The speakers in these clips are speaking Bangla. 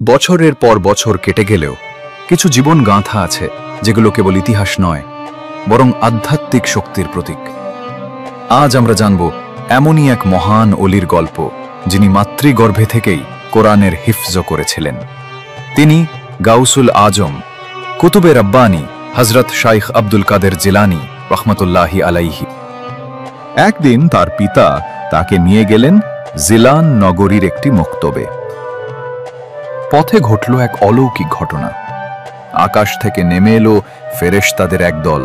বছরের পর বছর কেটে গেলেও কিছু জীবন গাঁথা আছে যেগুলো কেবল ইতিহাস নয়, বরং আধ্যাত্মিক শক্তির প্রতীক। আজ আমরা জানব এমনই এক মহান অলির গল্প, যিনি মাতৃগর্ভে থেকেই কোরআনের হিফজ করেছিলেন। তিনি গাউসুল আজম, কুতুবে রব্বানী হযরত শাইখ আব্দুল কাদের জিলানী রহমতুল্লাহি আলাইহি। একদিন তার পিতা তাকে নিয়ে গেলেন জিলান নগরীর একটি মক্তবে। পথে ঘটল এক অলৌকিক ঘটনা। আকাশ থেকে নেমে এলো ফেরেশতাদের এক দল।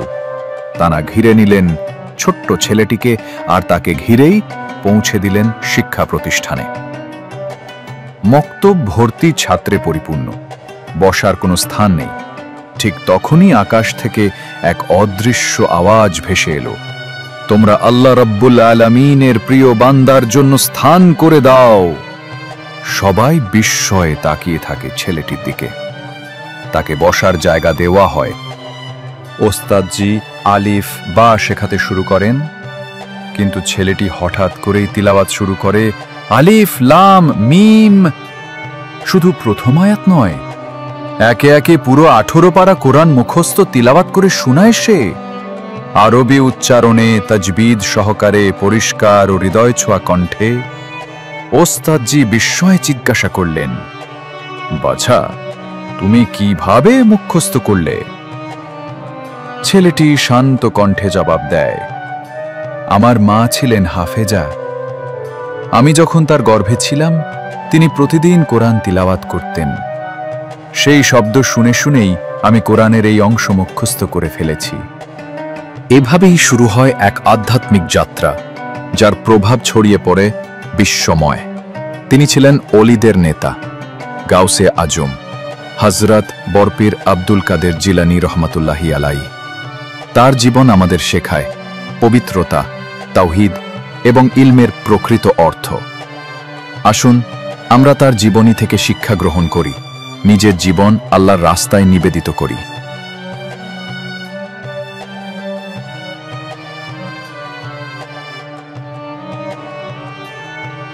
তারা ঘিরে নিলেন ছোট্ট ছেলেটিকে আর তাকে ঘিরেই পৌঁছে দিলেন শিক্ষা প্রতিষ্ঠানে। মক্তব ভর্তি ছাত্রে পরিপূর্ণ, বসার কোনো স্থান নেই। ঠিক তখনই আকাশ থেকে এক অদৃশ্য আওয়াজ ভেসে এলো, তোমরা আল্লাহ রাব্বুল আলামিনের প্রিয় বান্দার জন্য স্থান করে দাও। সবাই বিস্ময়ে তাকিয়ে থাকে ছেলেটির দিকে। তাকে বসার জায়গা দেওয়া হয়। ওস্তাদজি আলিফ বা শেখাতে শুরু করেন, কিন্তু ছেলেটি হঠাৎ করেই তিলাওয়াত শুরু করে, আলিফ লাম মিম। শুধু প্রথম আয়াত নয়, একে একে পুরো 18 পারা কোরআন মুখস্থ তিলাওয়াত করে শোনায় সে। আরবি উচ্চারণে, তাজবিদ সহকারে, পরিষ্কার ও হৃদয় ছোঁয়া কণ্ঠে। ওস্তাদজি বিস্ময়ে জিজ্ঞাসা করলেন, বাছা, তুমি কিভাবে মুখস্থ করলে? ছেলেটি শান্ত কণ্ঠে জবাব দেয়, আমার মা ছিলেন হাফেজা। আমি যখন তার গর্ভে ছিলাম, তিনি প্রতিদিন কোরআন তিলাওয়াত করতেন। সেই শব্দ শুনে শুনেই আমি কোরআনের এই অংশ মুখস্থ করে ফেলেছি। এভাবেই শুরু হয় এক আধ্যাত্মিক যাত্রা, যার প্রভাব ছড়িয়ে পড়ে বিশ্বময়। তিনি ছিলেন অলিদের নেতা, গাউসে আজম হযরত বরপীর আব্দুল কাদের জিলানী রহমতুল্লাহি আলাইহি। তার জীবন আমাদের শেখায় পবিত্রতা, তাওহীদ এবং ইলমের প্রকৃত অর্থ। আসুন আমরা তার জীবনী থেকে শিক্ষা গ্রহণ করি, নিজের জীবন আল্লাহর রাস্তায় নিবেদিত করি।